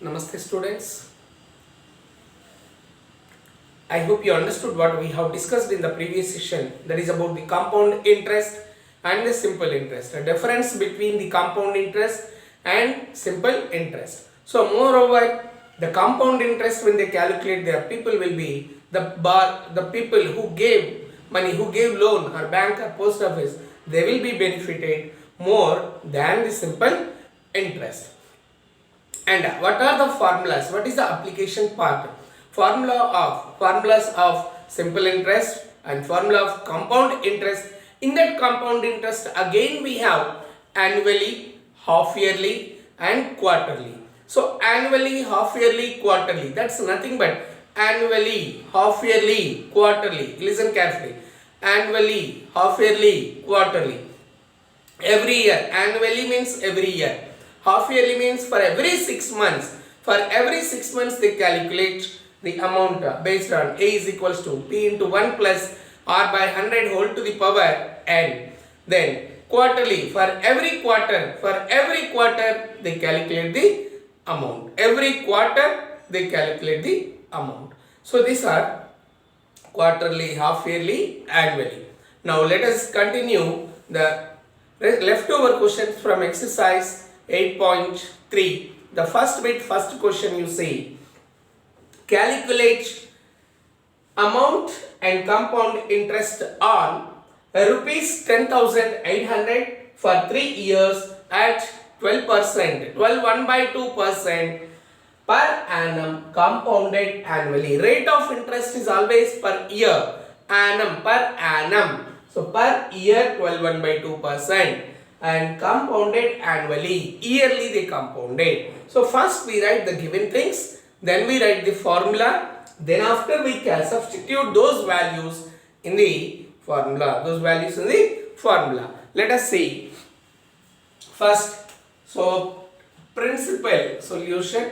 Namaste students. I hope you understood what we have discussed in the previous session, that is about the compound interest and the simple interest, the difference between the compound interest and simple interest. So moreover, the compound interest, when they calculate, their people will be the people who gave money, who gave loan or bank or post office, they will be benefited more than the simple interest. And what are the formulas? What is the application part? Formulas of simple interest and formula of compound interest. In that compound interest, again we have annually, half yearly and quarterly. So annually, half yearly, quarterly, that's nothing but annually, half yearly, quarterly. Listen carefully. Annually, half yearly, quarterly. Every year. Annually means every year. Half yearly means for every 6 months. For every 6 months they calculate the amount based on A is equals to P into 1 plus R by 100 whole to the power N. Then quarterly, for every quarter they calculate the amount. Every quarter they calculate the amount. So these are quarterly, half yearly, annually. Now let us continue the leftover questions from exercise 8.3. The first question you see, calculate amount and compound interest on rupees 10,800 for 3 years at 12%, 1/2% per annum compounded annually. Rate of interest is always per year, annum, per annum. So per year 12/1/2% and compounded annually, yearly they compounded. So first we write the given things, then we write the formula, then after we can substitute those values in the formula. Let us see. First, so principal solution,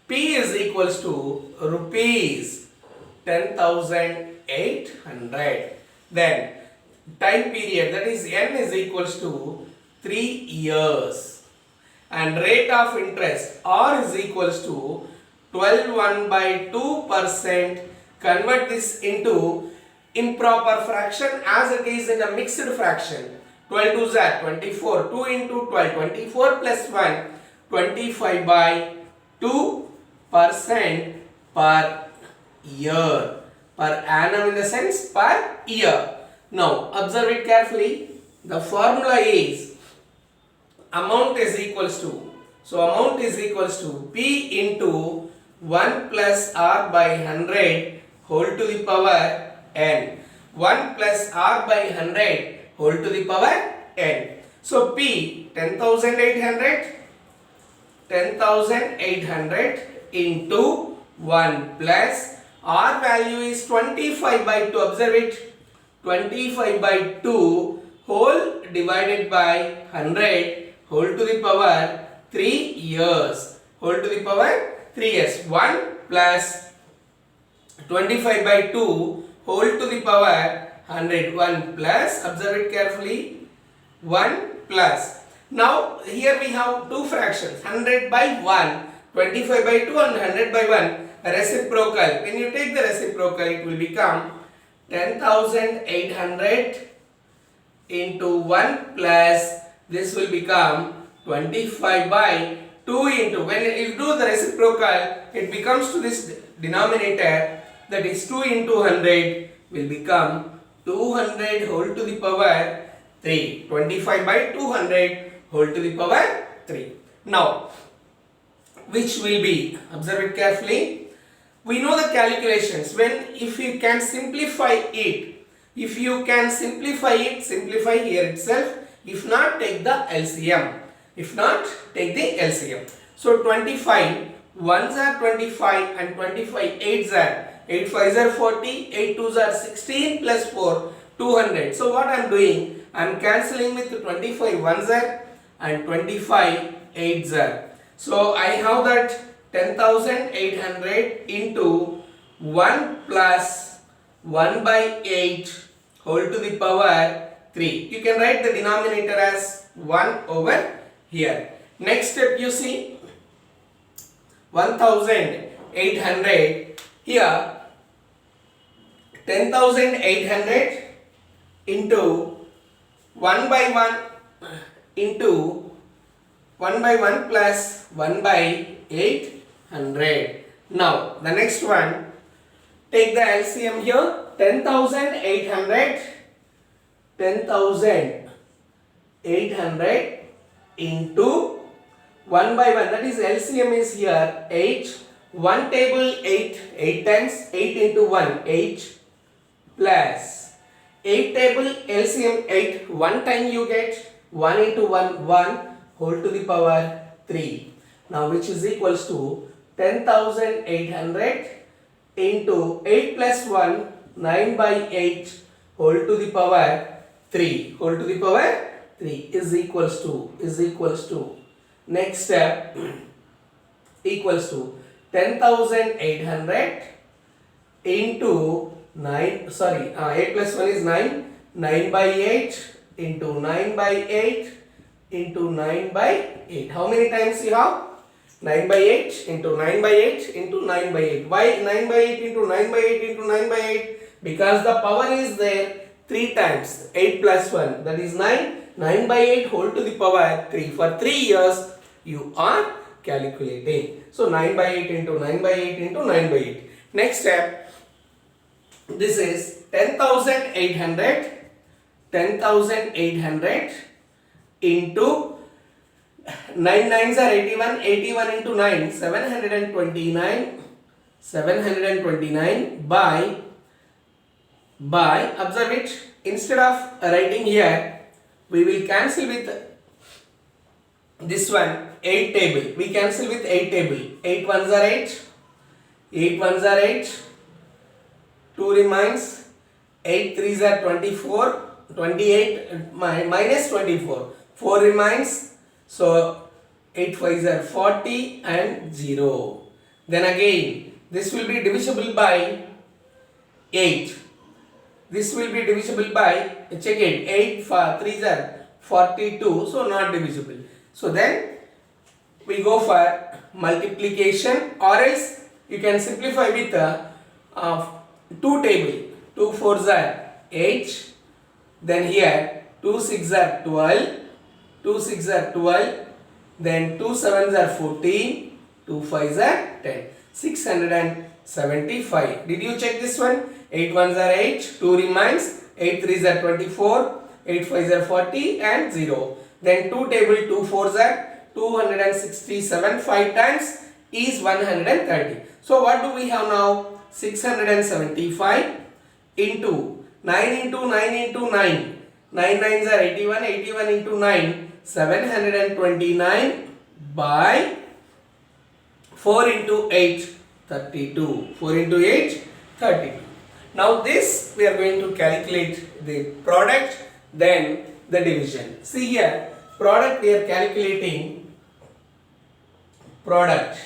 P is equals to rupees 10,800. Then time period, that is N is equals to 3 years. And rate of interest, R is equals to 12/1/2%. Convert this into improper fraction as it is in a mixed fraction. 12 2s are 24. 2 into 12, 24 plus 1, 25/2% per year. Per annum in the sense per year. Now observe it carefully. The formula is amount is equals to, so amount is equals to P into 1 plus R by 100 whole to the power N. 1 plus R by 100 whole to the power N. So P 10,800 into 1 plus R value is 25/2. Observe it. 25/2 whole divided by 100 whole to the power 3 years. Whole to the power 3 years. 1 plus 25/2 whole to the power 100. 1 plus, observe it carefully, 1 plus. Now here we have two fractions, 100/1, 25/2 and 100/1, reciprocal. When you take the reciprocal, it will become 10,800 into 1 plus, this will become 25/2 into, when you do the reciprocal, it becomes to this denominator, that is 2 into 100 will become 200 whole to the power 3. 25/200 whole to the power 3. Now, which will be, observe it carefully, we know the calculations. If you can simplify it, simplify here itself. If not, take the LCM. So 25 ones are 25 and 25 eights are 8 5s are 40, 8 2s are 16 plus 4 200. So what I am doing, I am cancelling with 25 ones are and 25 eights are. So I have that 10,800 into 1 plus 1/8 whole to the power 3. You can write the denominator as 1 over here. Next step you see, 1800. Here 10,800 into 1 by 1 into 1 by 1 plus 1 by 800. Now the next one, take the LCM here. 10,800 into 1 by 1, that is LCM is here 8. 1 table 8 times 8 into 1 8 plus 8 table LCM 8, 1 time you get 1 into 1 whole to the power 3. Now which is equals to 10,800 into 8 plus 1 9 by 8 whole to the power 3 is equals to next step equals to 10,800 into 8 plus 1 is 9 by 8 into 9 by 8 into 9 by 8. How many times you have? 9 by 8 into 9 by 8 into 9 by 8. Why 9 by 8 into 9 by 8 into 9 by 8? Because the power is there 3 times. 8 plus 1, that is 9. 9 by 8 whole to the power 3. For 3 years you are calculating. So 9 by 8 into 9 by 8 into 9 by 8. Next step, this is 10,800 into 9 nines are 81 into 9 729 by observe it, instead of writing here we will cancel with this one 8 table, we cancel with 8 table. 8 ones are 8, 2 remains, 8 threes are 24, 28 minus 24, 4 remains, so 8 fives are 40 and 0. Then again this will be divisible by 8. This will be divisible by, check it, 8 threes are 42, so not divisible. So then we go for multiplication, or else you can simplify with 2 table. 2 fours are 8, then here 2 6 are 12, then 2 sevens are 14, 2 fives are 10. 675. Did you check this one? 8 ones are 8, 2 remains, 8 threes are 24, 8 fives are 40 and 0. Then 2 table 2 fours are 267, 5 times is 130. So what do we have now? 675 into 9 into 9 into 9. 9 nines are 81, 81 into 9, 729 by 4 into 8, 32. 4 into 8, 32. Now this we are going to calculate the product, then the division. See here, product we are calculating product,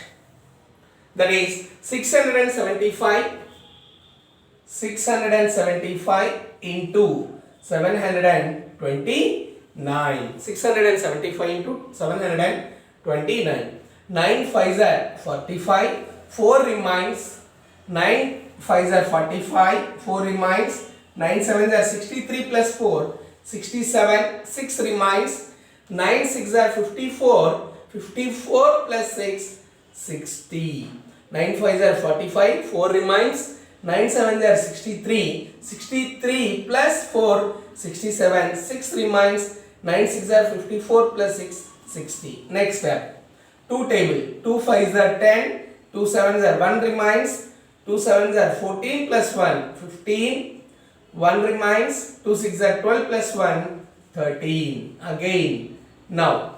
that is 675 into 729. 675 into 729. 9 fives are 45, 4 remains, 9 fives are 45, 4 remains, 9 sevens are 63 plus 4, 67, 6 remains, 9 6 are 54, 54 plus 6, 60. 9 fives are 45, 4 remains, 9 sevens are 63, 63 plus 4, 67, 6 remains, 9 6 are 54 plus 6, 60. Next step. 2 table, 2 fives are 10, 2 sevens are 1 remains, 2 sevens are 14 plus 1, 15, 1 remains, 2 6 are 12 plus 1, 13. Again, now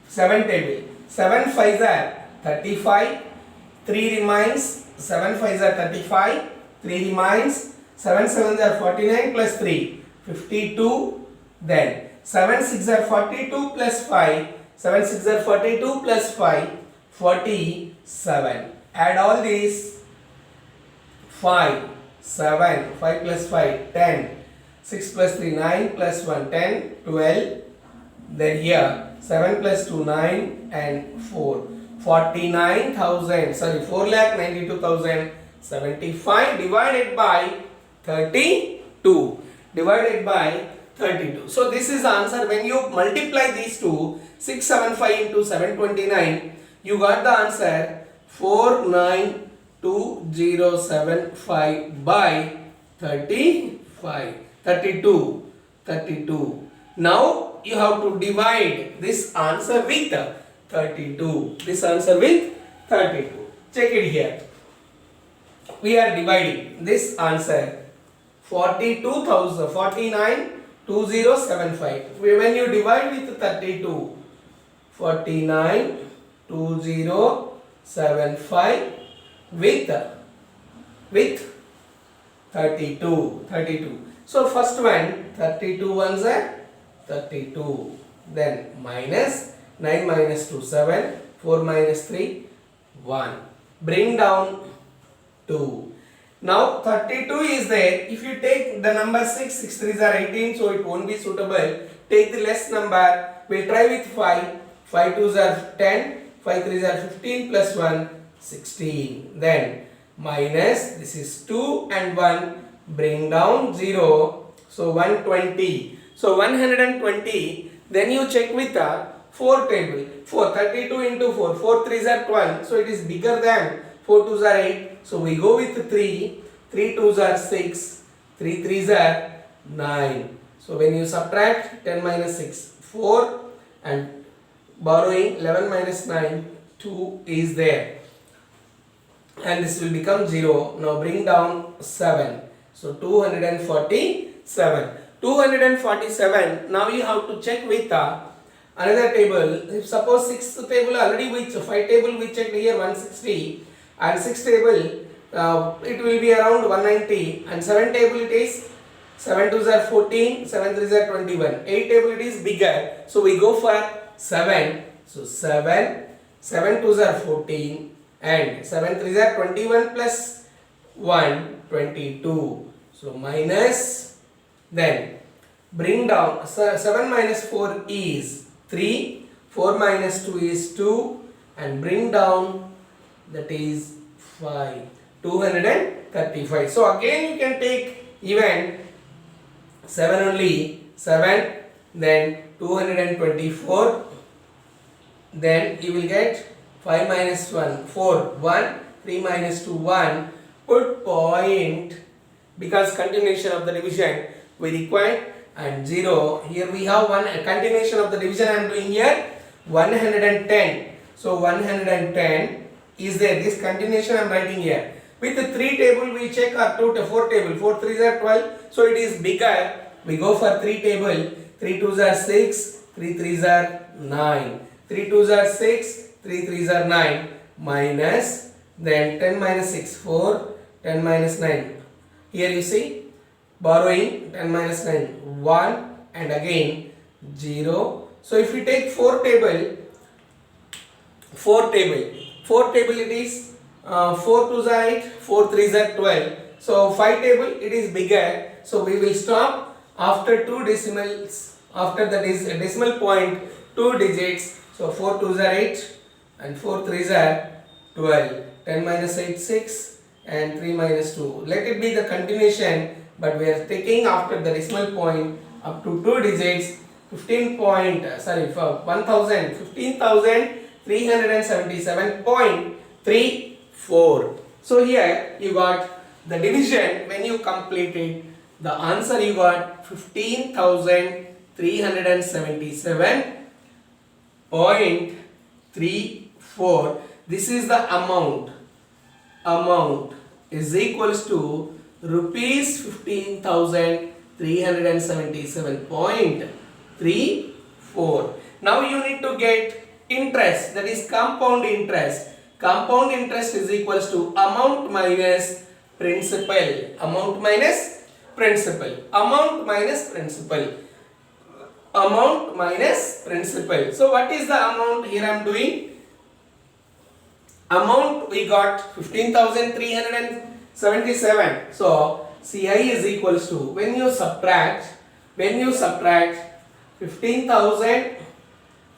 7 table, 7 fives are 35, 3 remains, 7 fives are 35, 3 remains, 7 sevens are 49 plus 3, 52, then 7 6 are 42 plus 5, 7 6 are 42 plus 5, 47. Add all these. 5, 7, 5 plus 5, 10, 6 plus 3, 9 plus 1, 10, 12. Then here 7 plus 2, 9 and 4, 4,92,075 divided by 32. Divided by 32. So this is the answer. When you multiply these two, 675 into 729, you got the answer 492,075 by 32. Now you have to divide this answer with 32. This answer with 32. Check it here. We are dividing this answer 49,2075. When you divide with 32, 49,2075 with 32. So first one, 32 ones are 32. Then minus 9 minus 2, 7. 4 minus 3, 1. Bring down 2. Now 32 is there. If you take the number 6, 6 3s are 18, so it won't be suitable. Take the less number. We'll try with 5. 5 2s are 10. 5 3s are 15 plus 1, 16. Then minus, this is 2 and 1. Bring down 0. So 120. So 120. Then you check with the 4 table. 32 into 4. 4 3s are 12. So it is bigger than 4 2s are 8. So we go with 3. 3 2s are 6. 3 3s are 9. So when you subtract 10 minus 6, 4, and borrowing 11 minus 9, 2 is there. And this will become 0. Now bring down 7. So 247. 247. Now you have to check with another table. If suppose 6th table already we 5 table we checked here 160, and 6th table it will be around 190, and 7 table it is 7 2s are 14, 7 3s are 21. 8 table it is bigger, so we go for 7. So 7 2s are 14, and 7 3s are 21 plus 1, 22. So minus, then bring down 7 minus 4 is 3, 4 minus 2 is 2, and bring down, that is 5, 235. So again you can take even 7 only, 7, then 224, then you will get 5 minus 1, 4, 1, 3 minus 2, 1, put point, because continuation of the division we require, and 0. Here we have one continuation of the division I am doing here, 110. So 110 is there, this continuation I am writing here. With the 3 table we check our 2 to 4 table, 4 3s are 12, so it is bigger. We go for 3 table, 3 2s are 6, 3 3s are 9. 3 2s are 6, 3 3s are 9, minus, then 10 minus 6, 4, 10 minus 9. Here you see, borrowing 10 minus 9, 1, and again 0. So if we take 4 table it is 4 2s are 8, 4 3s are 12. So 5 table it is bigger. So we will stop after 2 decimals, after the decimal point 2 digits. So 4 2s are 8 and 4 3s are 12. 10 minus 8, 6, and 3 minus 2. Let it be the continuation, but we are taking after the decimal point up to 2 digits, 15,377.34. So here you got the division. When you completed the answer, you got 15,377.34. This is the amount. Amount is equals to rupees 15,377.34. Now you need to get interest, that is compound interest. Compound interest is equals to amount minus principal. Amount minus principal. Amount minus principal. Amount minus principal. So what is the amount here I am doing? Amount we got 15,377. So CI is equals to, when you subtract 15,000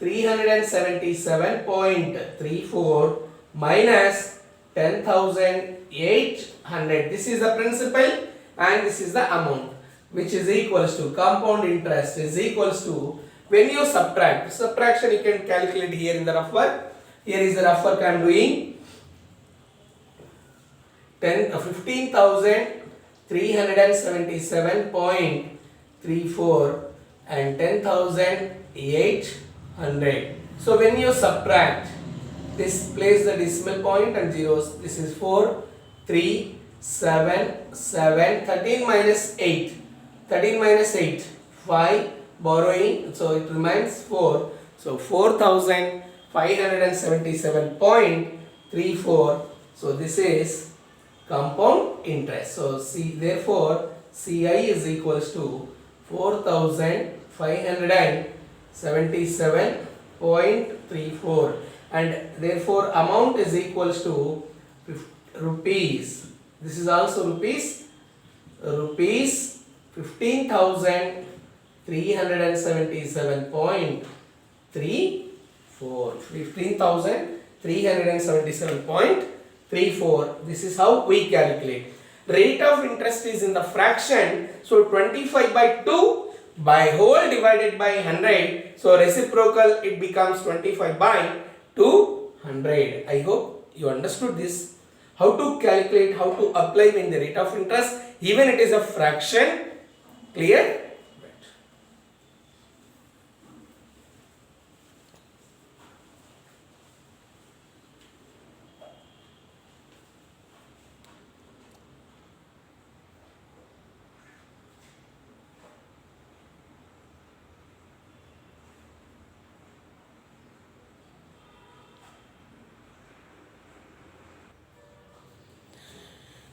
377.34 minus 10,800. This is the principal and this is the amount, which is equals to compound interest is equals to, when you subtraction you can calculate here in the rough work. Here is the rough work I am doing. 15,377.34 and 10,800. So when you subtract, this place the decimal point and zeros. This is 4, 3, 7, 7, 13 minus 8. 13 minus 8, 5, borrowing, so it remains 4. So 4,577.34. So this is compound interest. So therefore CI is equals to 4,577.34 and therefore amount is equals to rupees. This is also rupees. 15,377.34. 15,377.34. This is how we calculate. Rate of interest is in the fraction. So 25 by 2 by whole divided by 100. So reciprocal, it becomes 25 by 200. I hope you understood this. How to calculate, how to apply in the rate of interest, even it is a fraction. Clear?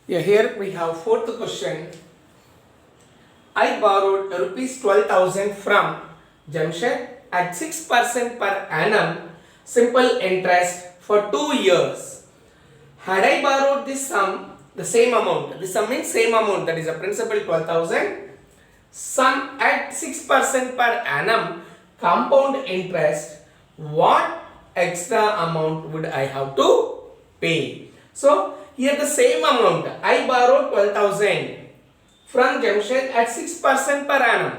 Yeah, here we have fourth question. I borrowed rupees 12,000 from Jamshed at 6% per annum simple interest for 2 years. Had I borrowed this sum, the same amount, this sum means same amount, that is a principal 12,000, sum at 6% per annum compound interest, what extra amount would I have to pay? So here the same amount, I borrowed 12,000 from Jamshed at 6% per annum.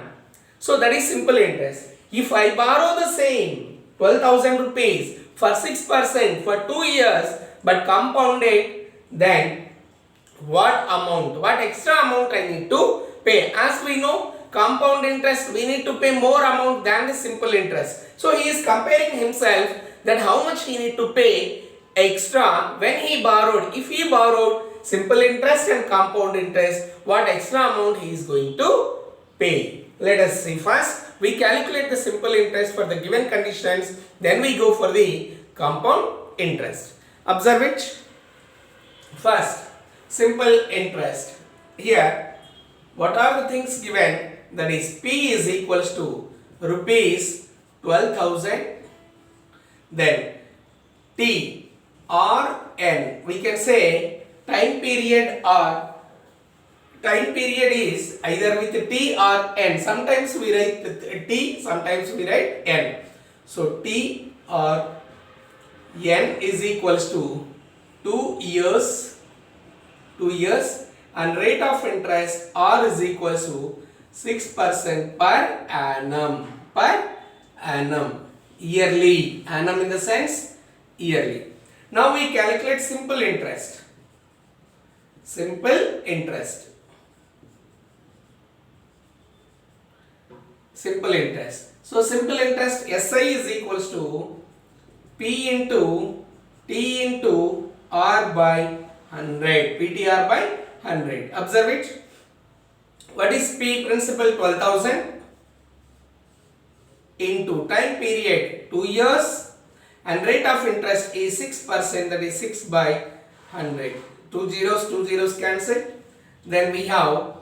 So that is simple interest. If I borrow the same 12,000 rupees for 6% for 2 years but compound it, then what extra amount I need to pay? As we know, compound interest we need to pay more amount than the simple interest. So he is comparing himself that how much he need to pay extra when he borrowed. If he borrowed simple interest and compound interest, what extra amount he is going to pay? Let us see first. We calculate the simple interest for the given conditions, then we go for the compound interest. Observe it. First, simple interest. Here, what are the things given? That is P is equals to rupees 12,000. Then T or N. We can say time period or time period is either with T or N. Sometimes we write T, sometimes we write N. So T or N is equals to 2 years, and rate of interest R is equals to 6% per annum, yearly. Annum in the sense yearly. Now we calculate simple interest. Simple interest. So simple interest SI is equals to P into T into R by 100. PTR by 100. Observe it. What is P? Principal 12,000 into time period 2 years and rate of interest is 6%, that is 6 by 100. 2 zeros cancel. Then we have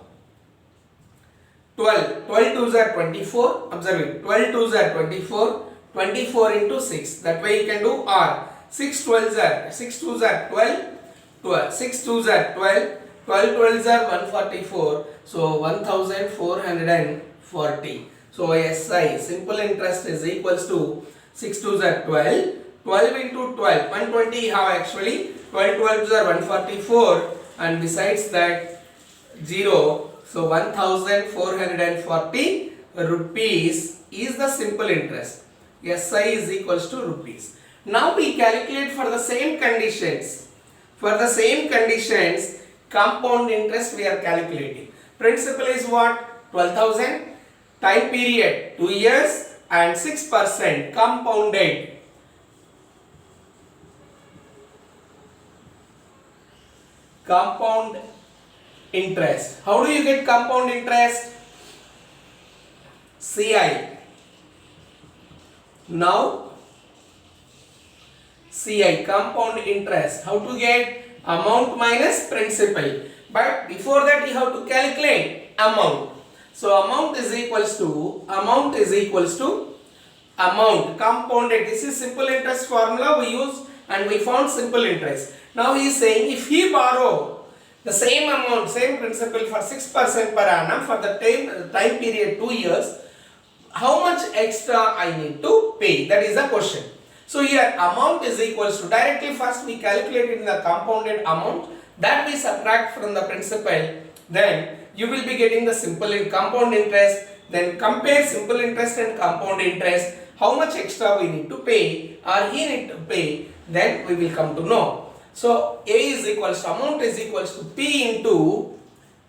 12 twos are 24. Observe it. 12 twos are 24. 24 into 6. That way you can do R. 6 twos are 12. 6 twos are 12. 12 twelves are 144. So 1440. So SI, simple interest, is equals to 6 2s are 12. 12 into 12, 120 have actually. 12 12s are 144, and besides that 0. So 1440 rupees is the simple interest. SI is equals to rupees. Now we calculate for the same conditions. For the same conditions, compound interest we are calculating. Principal is what? 12,000. Time period 2 years and 6% compounded. Compound interest. How do you get compound interest? CI. Now CI, compound interest. How to get? Amount minus principal. But before that you have to calculate amount. So amount is equals to amount compounded. This is simple interest formula we use, and we found simple interest. Now he is saying if he borrow the same amount, same principal for 6% per annum for the time period 2 years, how much extra I need to pay? That is the question. So here amount is equals to, directly first we calculated the compounded amount, that we subtract from the principal, then you will be getting the simple compound interest. Then compare simple interest and compound interest, how much extra we need to pay or he need to pay, then we will come to know. So A is equals to, amount is equals to P into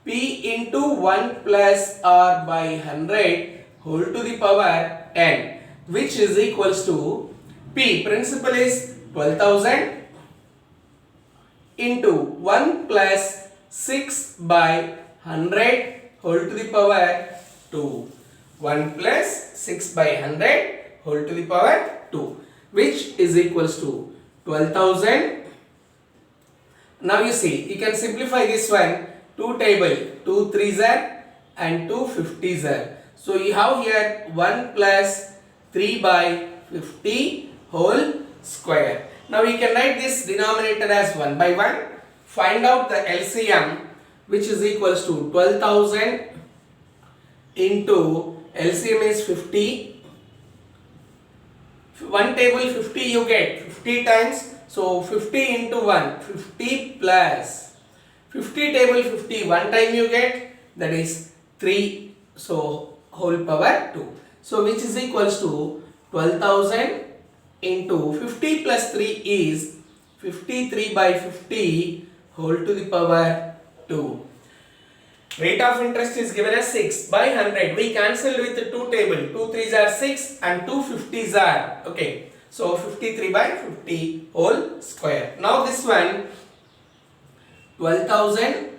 1 plus R by 100 whole to the power n, which is equals to P, principal is 12,000 into 1 plus 6 by 100 whole to the power 2. 1 plus 6 by 100 whole to the power 2, which is equals to 12,000. Now you see, you can simplify this one. 2 table, 2 3s are and 2 50s are. So you have here 1 plus 3 by 50 whole square. Now you can write this denominator as 1 by 1. Find out the LCM, which is equals to 12,000 into LCM is 50. One table 50 you get 50 times. So 50 into 1, 50 plus 50 table 50, one time you get, that is 3. So whole power 2. So which is equals to 12,000 into 50 plus 3 is 53 by 50 whole to the power 2. Rate of interest is given as 6 by 100. We cancel with the 2 table. 2 3s are 6 and 2 50s are. Okay. So 53 by 50 whole square. Now this one 12,000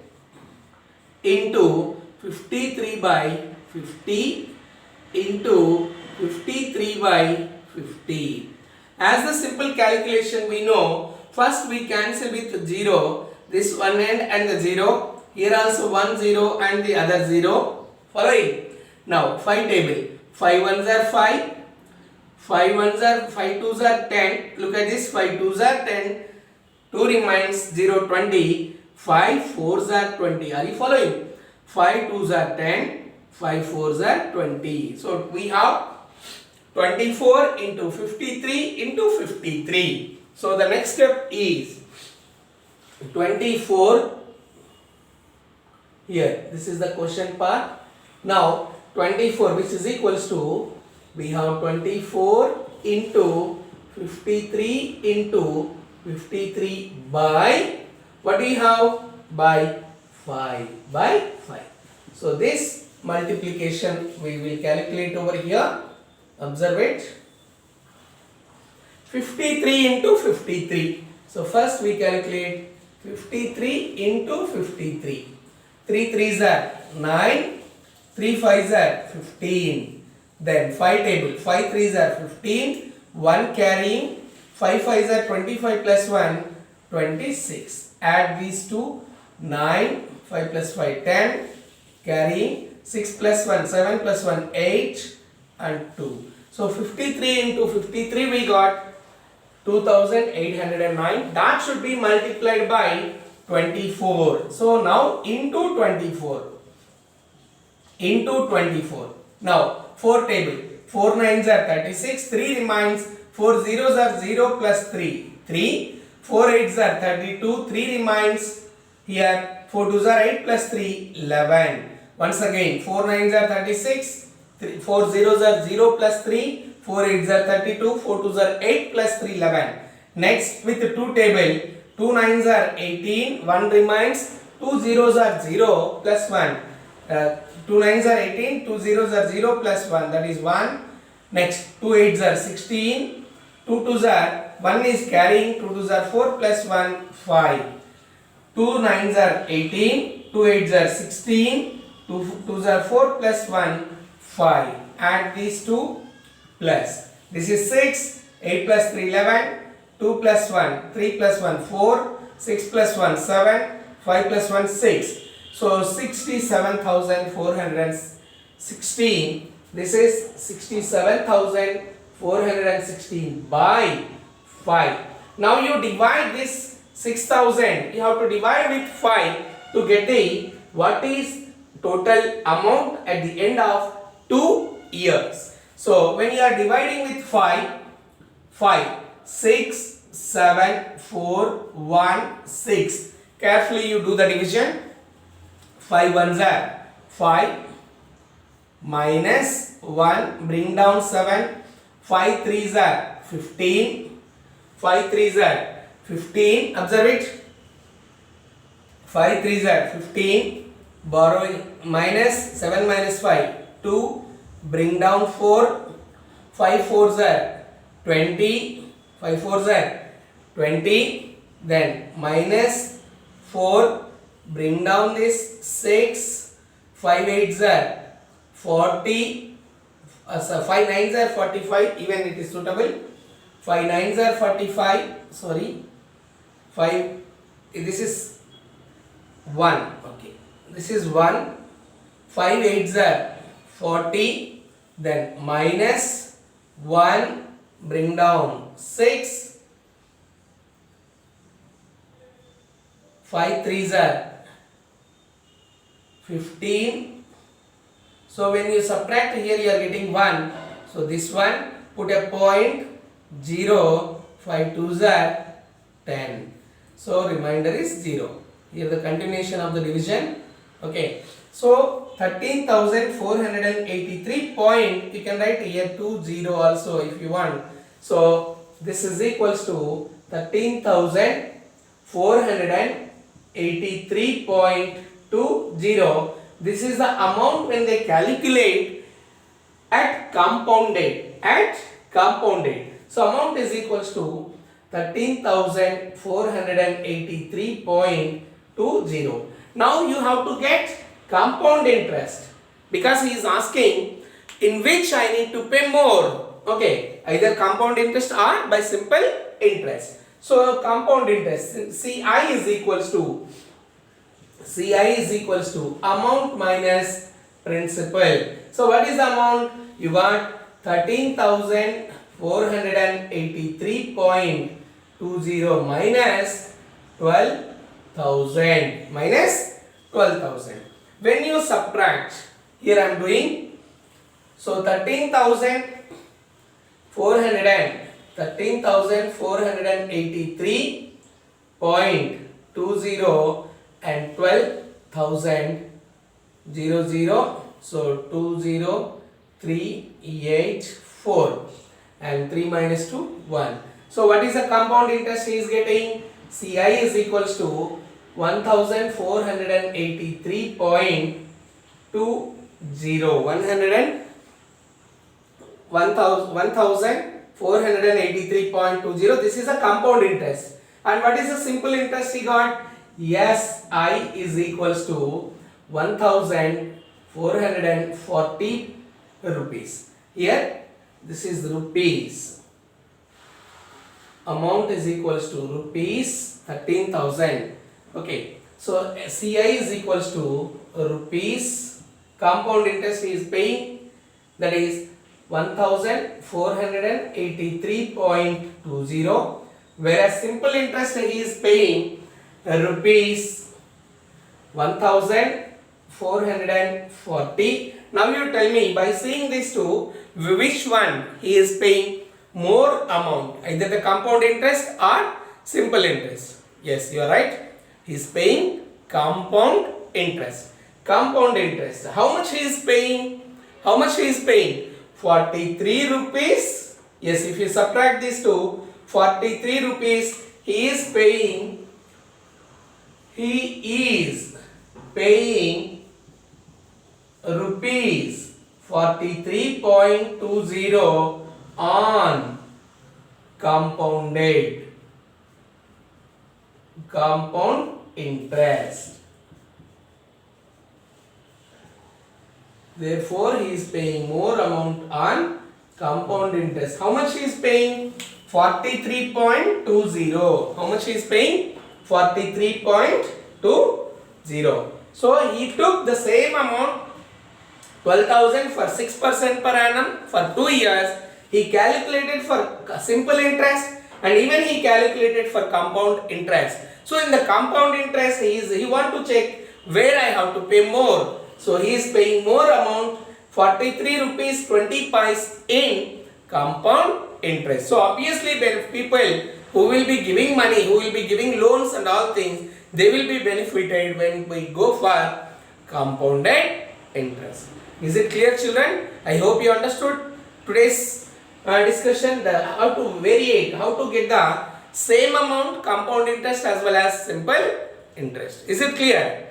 into 53 by 50 into 53 by 50. As the simple calculation we know, first we cancel with 0, this one end and the 0. Here also 1 0 and the other 0. Following. Now 5 table. 5 1s are 5. 5 1s are 5 2s are 10. Look at this, 5 2s are 10. 2 remains 0 20. 5 4s are 20. Are you following? 5 2s are 10. 5 4s are 20. So we have 24 into 53 into 53. So the next step is 24. Here, this is the question part. Now 24, which is equals to, we have 24 into 53 into 53 by, what do we have? By 5. By 5. So this multiplication we will calculate over here. Observe it. 53 into 53. So first we calculate 53 into 53. 3 3s are 9. 3 5s are 15. Then 5 table. 5 3s are 15. 1 carrying. 5 5s are 25 plus 1, 26. Add these two. 9. 5 plus 5, 10. Carrying. 6 plus 1, 7 plus 1, 8. And 2. So 53 into 53 we got 2809. That should be multiplied by 24. So now into 24. Into 24. Now 4 table. 4 9s are 36. 3 remains. 4 zeros are 0 plus 3. 3. 4 eights are 32. 3 remains here. 4 twos are 8 plus 3, 11. Once again, 4 nines are 36. 4 zeros are 0 plus 3. 4 eights are 32. 4 twos are 8 plus 3, 11. Next with the 2 table, 2 nines are 18. 1 remains. 2 zeros are 0 plus 1. 2 nines are 18. 2 zeros are 0 plus 1. That is 1. Next, 2 eights are 16. 2 twos are 1 is carrying. 2 twos are 4 plus 1, 5. 2 nines are 18. 2 eights are 16. 2 twos are 4 plus 1, 5. Add these two plus. This is 6. 8 plus 3, 11. 2 plus 1, 3 plus 1, 4. 6 plus 1, 7. 5 plus 1, 6. So 67,416. This is 67,416 by 5. Now you divide this 6,000. You have to divide with 5 to get what is total amount at the end of 2 years. So when you are dividing with 5, 6, 7, 4, 1, 6. Carefully you do the division. 5 ones are 5 minus 1, bring down 7. 5 threes are 15. 5 threes are 15. Observe it. 5 threes are 15. Borrowing minus 7 minus 5, 2. Bring down 4. 5 fours are 20. 5 fours are 20. Then minus 4. Bring down this 6. 5 eights are 40. 5 nines are 45. Even it is suitable. 5 nines are 45. Sorry. 5. This is 1. Okay. This is 1. 5 eights are 40. Then minus 1. Bring down 6. 5 threes are 15. So when you subtract here, you are getting 1. So this one, put a point, 0. 5 twos are 10. So remainder is 0. Here the continuation of the division. Okay. So 13,483 point, you can write here 20 also if you want. So this is equals to 13,483.20. This is the amount when they calculate at compounded. So amount is equals to 13,483.20. Now you have to get compound interest, because he is asking in which I need to pay more. Okay, either compound interest or by simple interest. So compound interest, CI is equals to amount minus principal. So what is the amount? You got 13,483.20 minus 12,000. When you subtract, here I am doing, so 13,483.20 and 12,000, 00, so 20384 and 3 minus 2, 1. So what is the compound interest he is getting? CI is equals to 1,483.20. 1,483.20. This is a compound interest. And what is the simple interest he got? SI is equals to 1,440 rupees. Here this is rupees. Amount is equals to rupees 13,000. Okay. So CI is equals to rupees. Compound interest he is paying, that is 1,483.20, whereas simple interest he is paying rupees 1,440. Now you tell me, by seeing these two, which one he is paying more amount, either the compound interest or simple interest. Yes, you are right. He is paying compound interest. Compound interest. How much he is paying? How much he is paying? 43 rupees. Yes, if you subtract these two, 43 rupees he is paying. He is paying rupees 43.20 on compound interest. Therefore, he is paying more amount on compound interest. How much he is paying? 43.20. How much he is paying? 43.20. So, he took the same amount, 12,000 for 6% per annum for 2 years. He calculated for simple interest and even he calculated for compound interest. So, in the compound interest, he want to check where I have to pay more. So, he is paying more amount, 43 rupees 20 paise in compound interest. So, obviously, people who will be giving money, who will be giving loans and all things, they will be benefited when we go for compounded interest. Is it clear, children? I hope you understood today's discussion, how to variate, how to get the same amount compound interest as well as simple interest. Is it clear?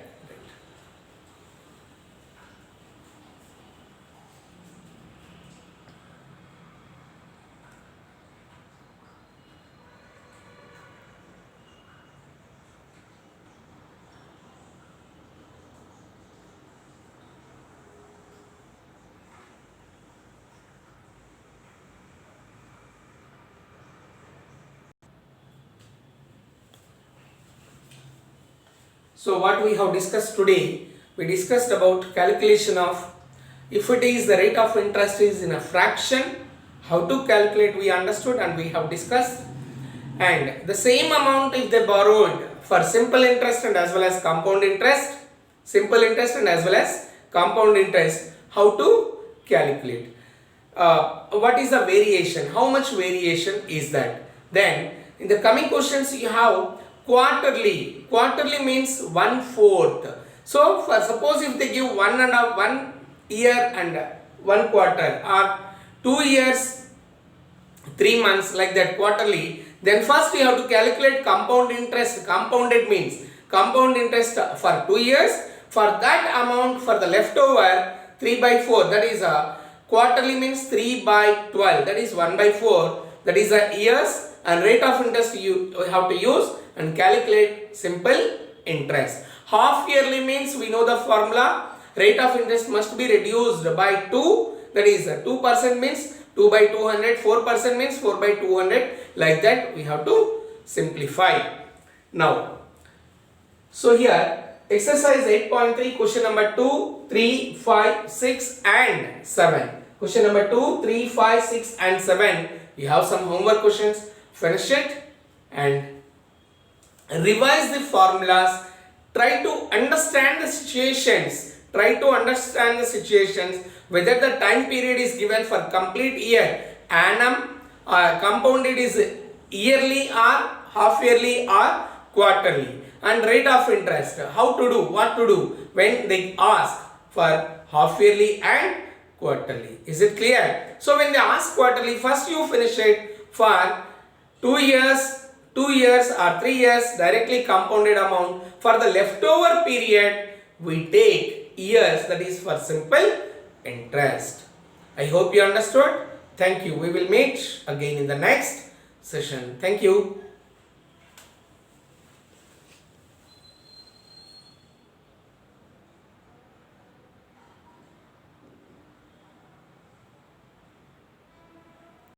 So what we have discussed today, we discussed about calculation of, if it is the rate of interest is in a fraction, how to calculate we understood and we have discussed, and the same amount if they borrowed for simple interest and as well as compound interest, how to calculate. What is the variation, how much variation is that. Then in the coming questions you have quarterly means 1/4. So for suppose if they give 1 year and 1 quarter or 2 years 3 months like that quarterly, then first you have to calculate compound interest. Compounded means compound interest for 2 years, for that amount for the leftover 3/4, that is a quarterly means 3/12, that is 1/4, that is a years, and rate of interest you have to use and calculate simple interest. Half yearly means we know the formula, rate of interest must be reduced by 2, that is 2% means 2/200, 4% means 4/200, like that we have to simplify. Now, so here exercise 8.3, question number 2, 3, 5, 6 and 7. Question number 2, 3, 5, 6 and 7. We have some homework questions. Finish it and revise the formulas. Try to understand the situations. Whether the time period is given for complete year, annum, compounded is yearly or half yearly or quarterly, and rate of interest. How to do, what to do when they ask for half yearly and quarterly. Is it clear? So when they ask quarterly, first you finish it for 2 years or 3 years, directly compounded amount. For the leftover period, we take years, that is for simple interest. I hope you understood. Thank you. We will meet again in the next session. Thank you.